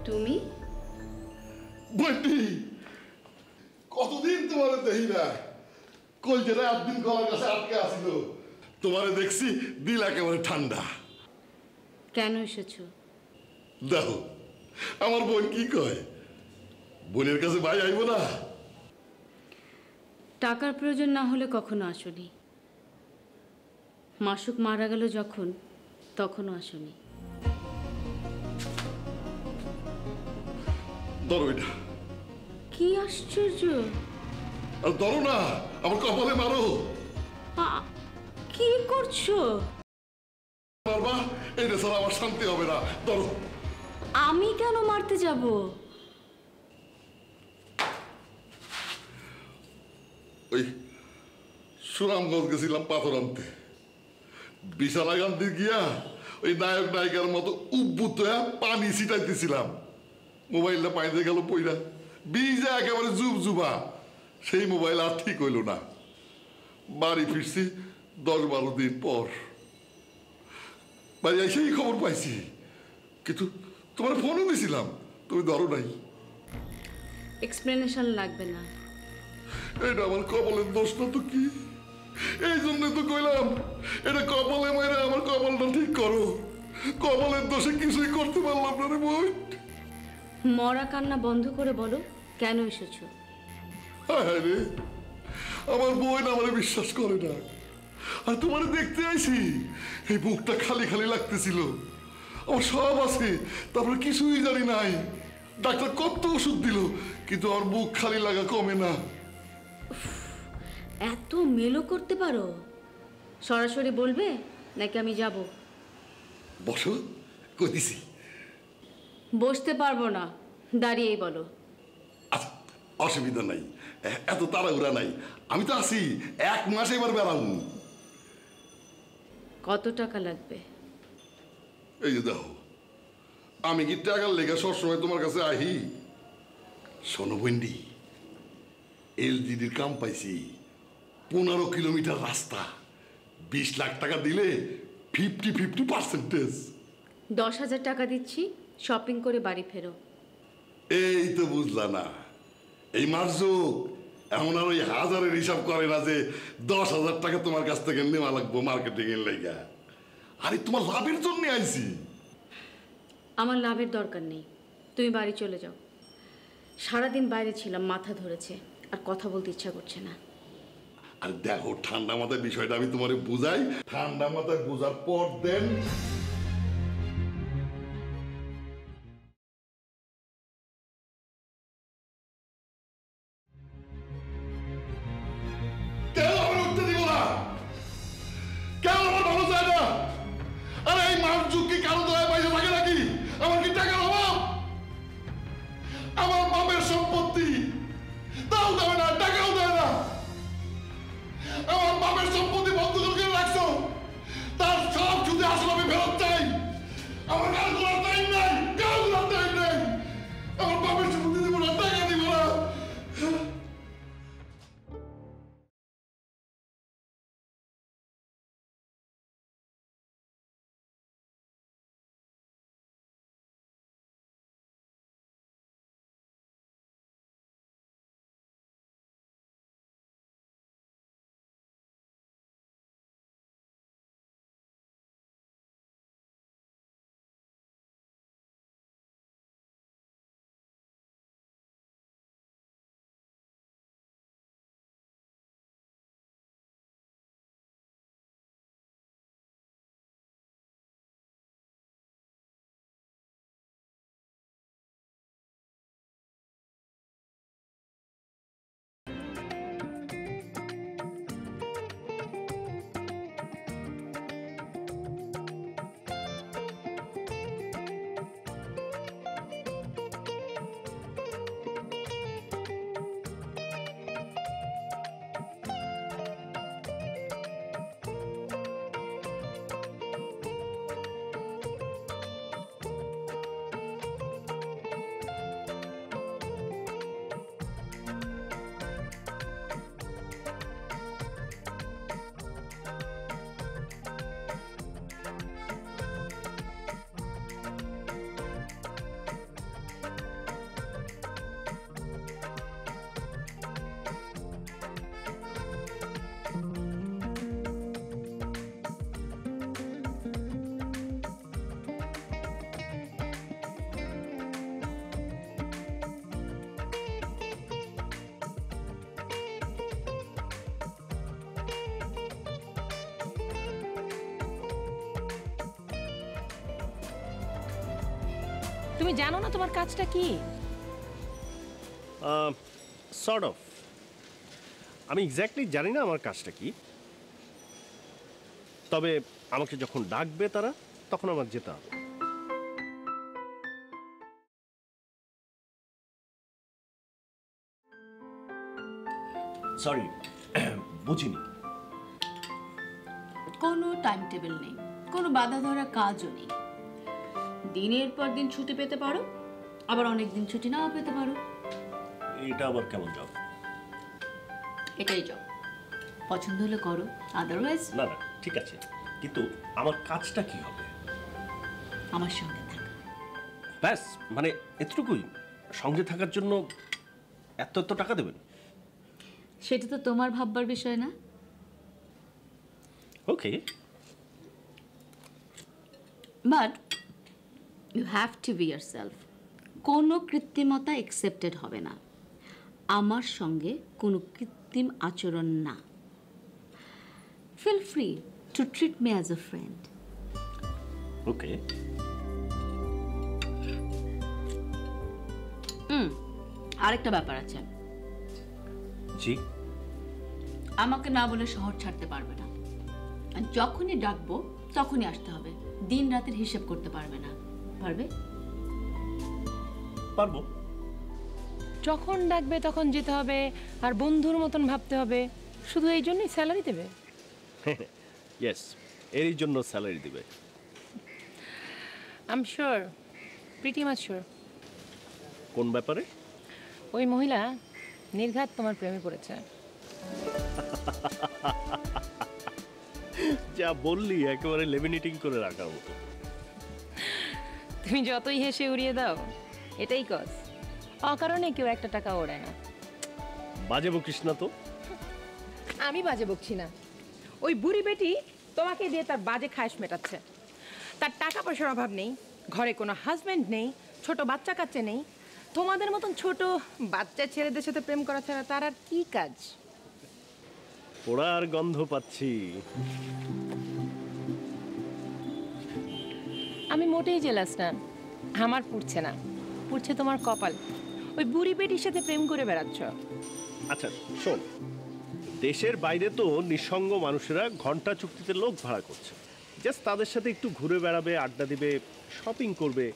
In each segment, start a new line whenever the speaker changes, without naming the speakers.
তুমি
বন্টি কতদিন তোমার দেখি না কই যে একদিন গলার কাছে আটকে আসিল তোমারে দেখছি দিল একেবারে ঠান্ডা
কেন এসেছো
দেখো আমার বোন কি কয় বোনের কাছে ভাই আইব না
টাকার প্রয়োজন না হলে কখনো আসনি মাসুক মারা গেল যখন তখনও আসনি
ধরো এটা
কি আশ্চর্য
আর ধরো না আমার কপালে মারো
কি করছো
মারবা এটা ছাড়া আমার শান্তি হবে না ধরো
আমি কেন মারতে যাব
ওই সুনামগঞ্জ গেছিলাম পাথর আনতে বিশালা গান্ধী গিয়া ওই নায়ক নায়িকার মতো উদ্বুদ্ধ হয়ে পানি ছিটাইতেছিলাম মোবাইলটা পানিতে গেল পইরা বিজা একেবারে জুব জুবা সেই মোবাইল আর ঠিক হইল না বাড়ি ফিরছি 10-12 দিন পর বাড়ি সেই খবর পাইছি কিন্তু তোমার ফোনও দিয়েছিলাম তুমি ধরো নাই
এক্সপ্লেনেশন লাগবে না
এটা আমার কপালের দোষ না তো কি এই জন্য তো কইলাম এটা কপালে মাইরা আমার কপালটা ঠিক করো কপালের দোষে কিছুই করতে পারলাম না রে বই
মরা কান্না বন্ধ করে বলো কেন এসেছো
হ্যাঁ রে আমার বোন আমার বিশ্বাস করে না আর তোমার দেখতে আইছি এই বুকটা খালি খালি লাগতেছিল আমার সব আছে তারপরে কিছুই জানি নাই ডাক্তার কত ওষুধ দিল কিন্তু আমার বুক খালি লাগা কমে না
এত মেলো করতে পারো সরাসরি বলবে নাকি আমি যাব
বসো কইছি
বসতে পারবো না দাঁড়িয়েই বলো
আচ্ছা অসুবিধা নাই এত তাড়াহুড়া নাই আমি তো আছি 1 মাস এবার বেড়াম
কত টাকা লাগবে
এই যে দেখো আমি কি টাকার লেগে সবসময় তোমার কাছে আহি শোনো বন্ডি এলজিডির কাম পাইছি 15 কিলোমিটার রাস্তা 20 লাখ টাকা দিলে 50-50%।
10,000 টাকা দিচ্ছি শপিং করে বাড়ি ফেরো
এই তো বুঝলা না এই মার্জুক এমন আর ওই হাজারের হিসাব করে না যে 10,000 টাকা তোমার কাছ থেকে নেওয়া লাগবো মার্কেটিং এর লেগা আরে তোমার লাভের জন্য আইছি
আমার লাভের দরকার নেই তুমি বাড়ি চলে যাও সারাদিন বাইরে ছিলাম মাথা ধরেছে আর কথা বলতে ইচ্ছা করছে না
আর দেখো ঠান্ডা মাথায় বিষয়টা আমি তোমারে বুঝাই ঠান্ডা মাথায় বোঝার পর দেন সম্পত্তি বন্ধ করে রাখছো তার সব যদি আসলে আমি ফেরত
তুমি জানো না তোমার কাজটা কি?
Sort of. আমি এক্স্যাক্টলি জানি না আমার কাজটা কি, তবে আমাকে যখন ডাকবে তারা, তখন আমার যেতে হবে। সরি, বুঝিনি।
কোনো টাইম টেবিল নেই, কোনো বাধা ধরা কাজও নেই। দিনের পর দিন ছুটি পেতে পারো, আবার অনেক দিন ছুটি নাও পেতে পারো।
এটা আবার কেমন জব?
এটাই জব। পছন্দ হলে করো, আদারওয়াইজ
না না, ঠিক আছে, কিন্তু আমার কাজটা কি হবে?
আমার সঙ্গে থাকা।
ব্যাস, মানে এতটুকুই? সঙ্গে থাকার জন্য এত এত টাকা দেবেন?
সেটা তো তোমার ভাববার বিষয় না।
Okay,
but you have to be yourself. কোনো কৃত্রিমতা অ্যাকসেপ্টেড হবে না। আমার সঙ্গে কোনো কৃত্রিম আচরণ না। Feel free to treat me as a friend.
Okay.
আরেকটা ব্যাপার আছে।
জি?
আমাকে না বলে শহর ছাড়তে পারবে না। আর যখনই ডাকবো তখনই আসতে হবে। দিন রাতের হিসেব করতে পারবে না। পারবে?
পারবো।
যখন ডাকবে তখন যেতে হবে, আর বন্ধুর মতন ভাবতে হবে। শুধু এই জন্যই স্যালারি দেবে?
ইয়েস, এরই জন্য স্যালারি দিবে।
I am sure, pretty much sure.
কোন ব্যাপারে?
ওই মহিলা নির্ঘাত তোমার প্রেমে পড়েছে।
যা বললি একেবারে লেমিনেটিং করে রাখার মতো।
তুমি যতই হেসে উড়িয়ে দাও, এটাই কজ। অকারণে কেউ একটা টাকা ওড়ায় না।
বাজে বকিস না তো।
আমি বাজে বকছি না। ওই বুড়ি বেটি তোমাকে দিয়ে তার বাজে খায়েশ মেটাচ্ছে। তার টাকা পয়সার অভাব নেই, ঘরে কোনো হাজব্যান্ড নেই, ছোট বাচ্চা কাচ্চা নেই। তোমাদের মতন ছোট বাচ্চা ছেলেদের সাথে প্রেম করা ছাড়া তার আর কি কাজ?
পোড়ার গন্ধ পাচ্ছি।
আমি মোটেই জেলাস না। আমার পুড়ছে না, পুড়ছে তোমার কপাল। ওই বুড়ি বেটির সাথে প্রেম করে বেড়াচ্ছ।
আচ্ছা শোন, দেশের বাইরে তো নিঃসঙ্গ মানুষেরা ঘন্টা চুক্তিতে লোক ভাড়া করছে। জাস্ট তাদের সাথে একটু ঘুরে বেড়াবে, আড্ডা দিবে, শপিং করবে,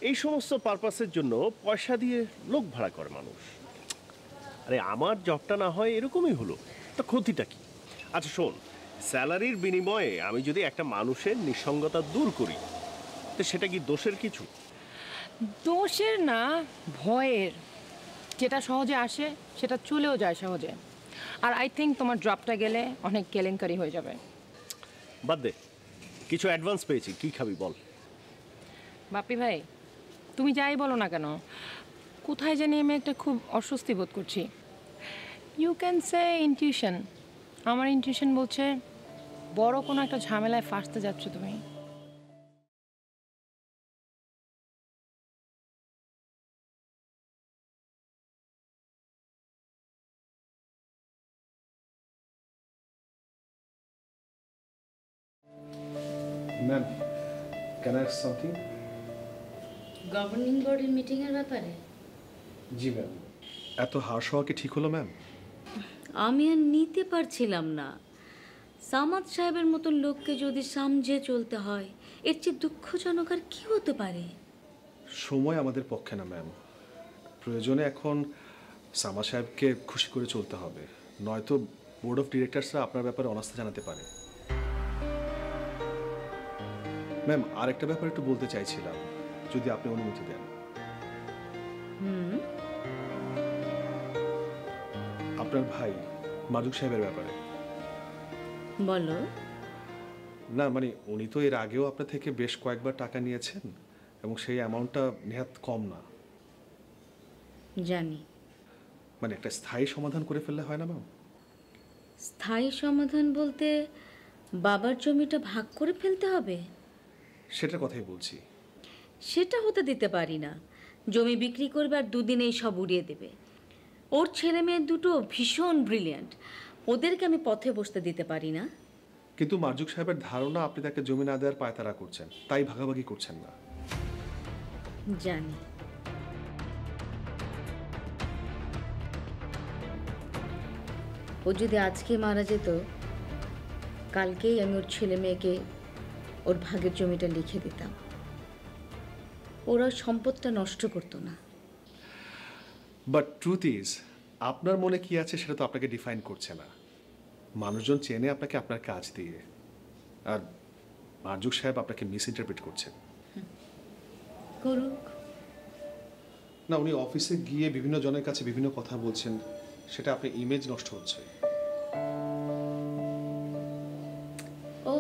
এই সমস্ত পারপাসের জন্য পয়সা দিয়ে লোক ভাড়া করে মানুষ। আরে আমার জবটা না হয় এরকমই হলো, তা ক্ষতিটা কি? আচ্ছা শোন, স্যালারির বিনিময়ে আমি যদি একটা মানুষের নিঃসঙ্গতা দূর করি, তো সেটা কি দোষের কিছু?
দোষের না, ভয়ের। যেটা সহজে আসে সেটা চলেও যায় সহজে। আর আই থিঙ্ক তোমার জবটা গেলে অনেক কেলেঙ্কারি হয়ে যাবে।
বাদ দে, কিছু অ্যাডভান্স পেয়েছি, কি খাবি বল।
বাপি ভাই, তুমি যাই বলো না কেন, কোথায় জানি আমি একটা খুব অস্বস্তি বোধ করছি। You can say intuition. আমার ইনটিউশন বলছে বড় কোনো একটা ঝামেলায় ফাঁসতে যাচ্ছ তুমি।
Ma'am, can I ask something?
Governing বডির মিটিংয়ের ব্যাপারে?
জি ম্যাম। এত হার্শ হওয়া কি ঠিক হলো ম্যাম?
আমি আর নিতে পারছিলাম না। সামাদ সাহেবের মতো লোককে যদি সামঝে চলতে হয়, এর চেয়ে দুঃখজনক আর কি হতে পারে?
সময় আমাদের পক্ষে না ম্যাম। প্রয়োজনে এখন সামাদ সাহেবকে খুশি করে চলতে হবে, নয়তো বোর্ড অফ ডিরেক্টরসরা আপনার ব্যাপারে অনাস্থা জানাতে পারে। ম্যাম, আর একটা ব্যাপার একটু বলতে চাইছিলাম, যদি আপনি অনুমতি দেন। আপনার ভাই মারুক সাহেবের ব্যাপারে।
বলো।
না মানে উনি তো এর আগেও আপনার থেকে বেশ কয়েকবার টাকা নিয়েছেন, এবং সেই অ্যামাউন্টটা নেহাত কম না।
জানি।
মানে একটা স্থায়ী সমাধান করে ফেললে হয় না ম্যাম?
স্থায়ী সমাধান বলতে বাবার জমিটা ভাগ করে ফেলতে হবে?
সেটার কথাই বলছি।
সেটা হতে দিতে পারি না। জমি বিক্রি করবে আর দুদিনেই সব উড়িয়ে দেবে। ওর ছেলে মেয়ে দুটো ভীষণ ব্রিলিয়ান্ট, ওদেরকে আমি পথে বসতে দিতে পারি না।
কিন্তু মারজুক সাহেবের ধারণা আপনি তাকে জমি না দেওয়ার পায়তারা করছেন, তাই ভাগাভাগি করছেন না।
জানি। ও যদি আজকে মারা যেত, কালকেই আমি ওর ছেলে মেয়েকে ওর ভাগের জমিটা লিখে দিতাম। ওরা সম্পদটা নষ্ট করতো না।
বাট ট্রুথ ইজ, আপনার মনে কি আছে সেটা তো আপনাকে ডিফাইন করছে না। মানুষজন চেনে আপনাকে আপনার কাজ দিয়ে, আর মারজুক সাহেব আপনাকে মিস ইন্টারপ্রিট করছেন।
করুক।
না, উনি অফিসে গিয়ে বিভিন্ন জনের কাছে বিভিন্ন কথা বলছেন, সেটা আপনার ইমেজ নষ্ট হচ্ছে।
ও,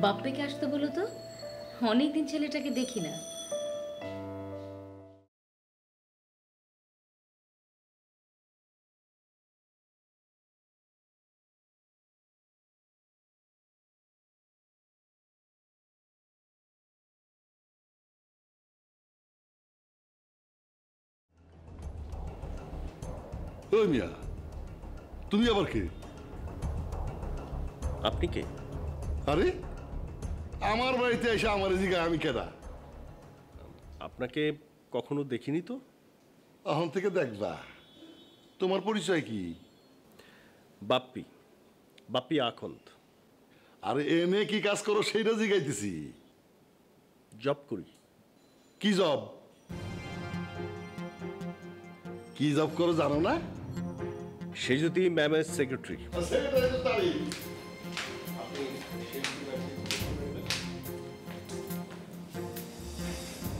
বাপ্পিকে আসতে বলো তো, অনেকদিন ছেলেটাকে দেখি না।
ওই মিয়া, তুমি আবার কে?
আপনি কে?
আরে আমার বাড়িতে এসে আমার জিগা আমি কেডা?
আপনাকে কখনো দেখিনি তো।
এখন থেকে দেখবা। তোমার পরিচয় কি?
বাপ্পি, বাপ্পি আখন্দ।
আরে এনে কি কাজ করো সেইটা জিগাইতেছি।
জব করি।
কি জব? কি জব করো জানো না?
সে যদি ম্যামের সেক্রেটারি।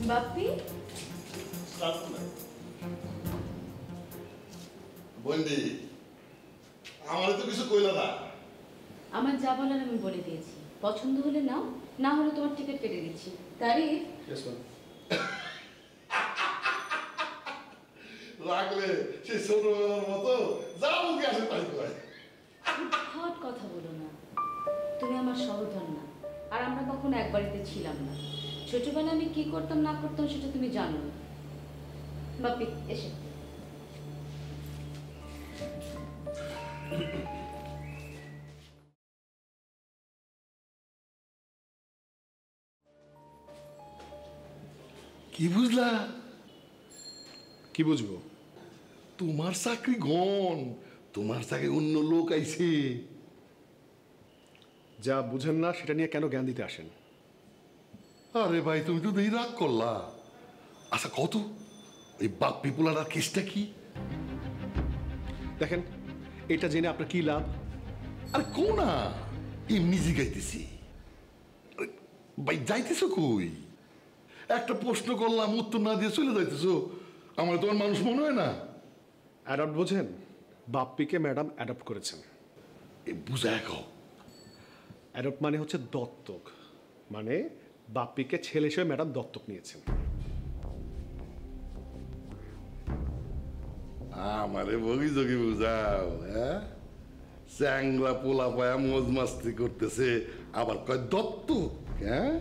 বাপ্পি,
বন্দি, আমার তো কিছু কইলা না।
আমার যা বলার আমি বলে দিয়েছি। পছন্দ হলে নাও, না হলে তোমার টিকিট কেটে দিচ্ছি। তারিফ।
রাখলে সেই ছোটবেলার মতো যা মুখে আসে তাই কয়।
হট কথা বলো না। তুমি আমার সহোদর না, আর আমরা কখনো এক বাড়িতে ছিলাম না। ছোটবেলায় আমি কি করতাম না করতাম সেটা তুমি জানো না। বাপ্পি এসে।
কি বুঝলা?
কি বুঝবো?
তোমার চাকরি গন, তোমার চাকরি অন্য লোক আইছে।
যা বুঝেন না সেটা নিয়ে কেন জ্ঞান দিতে আসেন?
আরে ভাই, তুমি তো এই রাগ করলা। আচ্ছা কত ওই বাপ্পি পোলার কেসটা কি?
দেখেন, এটা জেনে আপনার কি লাভ?
আরে কো না, এমনি জিগাইতেছি। আরে ভাই, যাইতেছো কই? একটা প্রশ্ন করলাম, উত্তর না দিয়ে চলে যাইতেছো। আমার তোমার মানুষ মনে হয় না।
অ্যাডপ্ট বোঝেন? বাপ্পিকে ম্যাডাম অ্যাডপ্ট করেছেন।
এ বুঝায় কও।
অ্যাডপ্ট মানে হচ্ছে দত্তক, মানে বাপ্পিকে ছেলে হিসেবে ম্যাডাম দত্তক নিয়েছেন।
আমারে বগি যোগি বুঝাও, হ্যাঁ? চ্যাংলা পোলা পায়া মজ মাস্তি করতেছে, আবার কয় দত্ত, হ্যাঁ?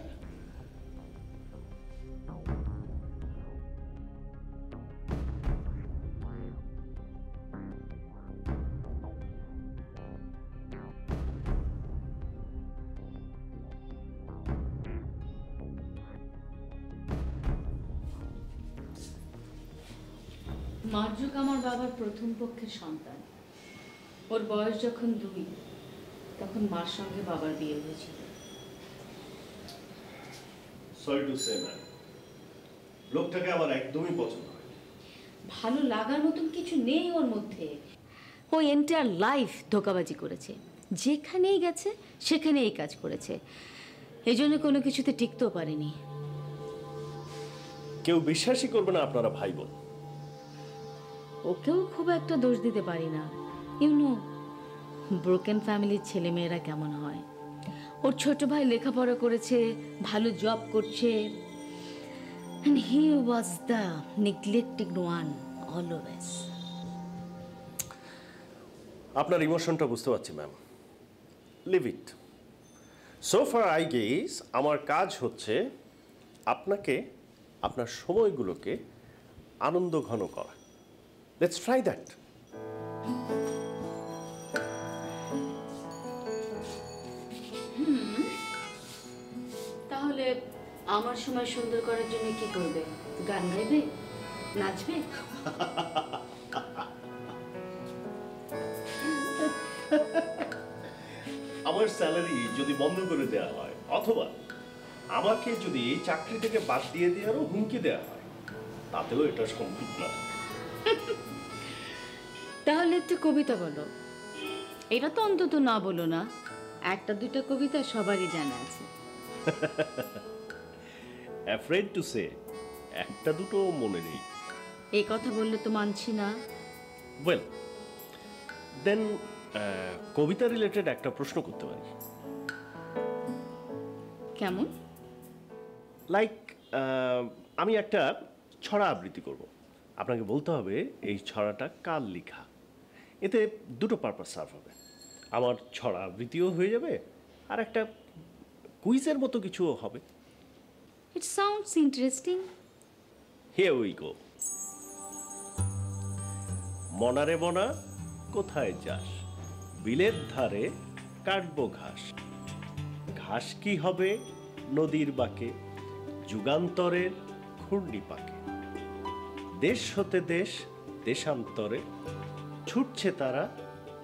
মারজুক আমার বাবার প্রথম পক্ষের সন্তান। ওর বয়স যখন 2, তখন মার সঙ্গে বাবার বিয়ে হয়েছিল।
সরি টু সে ম্যাম, লোকটাকে আমার একদমই পছন্দ হয়।
ভালো লাগার মতন কিছু নেই ওর মধ্যে। ও এন্টায়ার লাইফ ধোঁকাবাজি করেছে, যেখানেই গেছে সেখানে এই কাজ করেছে। এই জন্য কোনো কিছুতে টিকতেও পারেনি।
কেউ বিশ্বাসই করবে না আপনারা ভাই বোন।
ওকেও খুব একটা দোষ দিতে পারি না। ইউনো, ব্রোকেন ফ্যামিলির ছেলেমেয়েরা কেমন হয়। ওর ছোট ভাই লেখাপড়া করেছে, ভালো জব করছে, and he was the neglected one always.
আপনার ইমোশনটা বুঝতে পারছি ma'am, leave it. So far I guess আমার কাজ হচ্ছে আপনাকে আপনার সময়গুলোকে আনন্দ ঘন করা। Let's try that.
তাহলে আমার সময় সুন্দর করার জন্য কি করবে? গান গাইবে, নাচবে?
আমার স্যালারি যদি বন্ধ করে দেওয়া হয় অথবা আমাকে যদি এই চাকরি থেকে বাদ দিয়ে দেওয়ারও হুমকি দেওয়া হয়, তাতেও এটা সম্ভব না।
তাহলে একটু কবিতা বলো। এটা তো অন্তত না বলো না, একটা দুইটা কবিতা সবারই জানা আছে।
অ্যাফ্রেড টু সে, একটা দুটো মনে নেই।
এই কথা বললে তো মানছি না।
ওয়েল দেন কবিতা রিলেটেড একটা প্রশ্ন করতে পারি।
কেমন?
লাইক আমি একটা ছড়া আবৃত্তি করব, আপনাকে বলতে হবে এই ছড়াটা কার লেখা। এতে দুটো পারপাস সার্ভ হবে, আমার ছড়া আবৃত্তিও হয়ে যাবে আর একটা কুইজের মতো কিছুও হবে।
It sounds interesting.
Here we go. মনারে মনা কোথায় যাস, বিলের ধারে কাটবো ঘাস। ঘাস কি হবে নদীর বাঁকে, যুগান্তরের ঘূর্ণি পাকে। দেশ হতে দেশ দেশান্তরে, ছুটছে তারা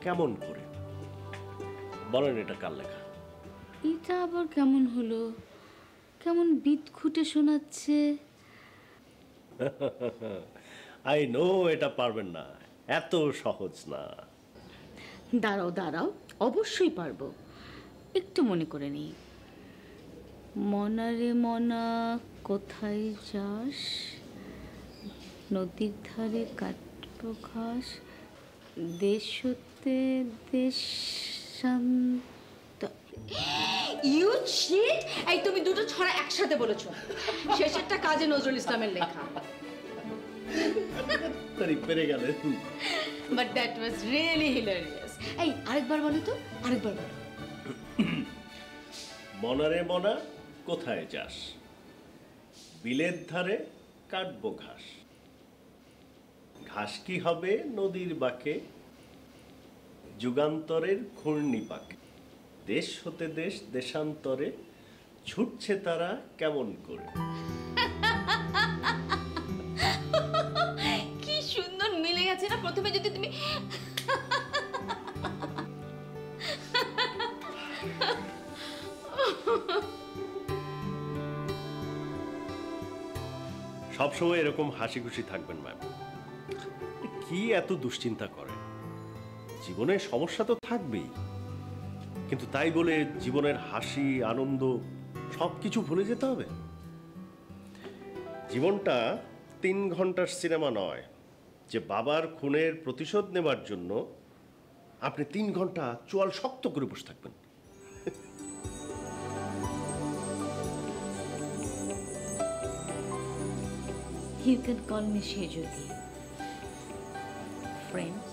কেমন করে। বলেন এটা কার লেখা?
এটা আবার কেমন হলো? কেমন বিট খুঁটে শোনাচ্ছে।
আই নো এটা পারবেন না, এত সহজ না।
দাঁড়াও দাঁড়াও, অবশ্যই পারবো, একটু মনে করে নিই। মনারে মনা কোথায় যাস, নদীর ধারে কাটবো ঘাস। দেশ হতে দেশান্ত। You sheet! এই তুমি দুটো ছড়া একসাথে বলেছো। শেষেরটা কাজী নজরুল ইসলামের লেখা।
তারি পেরে গেলেন।
But that was really hilarious. এই আরেকবার বলো তো, আরেকবার বলো।
মনারে মনা কোথায় যাস, বিলের ধারে কাটবো ঘাস। ঘাস কি হবে নদীর বাঁকে, যুগান্তরের ঘূর্ণি পাকে। দেশ হতে দেশ দেশান্তরে, ছুটছে তারা কেমন করে।
কি সুন্দর মিলে গেছে না? প্রথমে যদি তুমি
সবসময় এরকম হাসি খুশি থাকবেন ম্যাম। কি এত দুশ্চিন্তা করেন? জীবনে সমস্যা তো থাকবেই, কিন্তু তাই বলে জীবনের হাসি আনন্দ সবকিছু ভুলে যেতে হবে? জীবনটা 3 ঘন্টার সিনেমা নয় যে বাবার খুনের প্রতিশোধ নেবার জন্য আপনি 3 ঘন্টা চোয়াল শক্ত করে বসে থাকবেন।
You can call me Shejoti. Friends.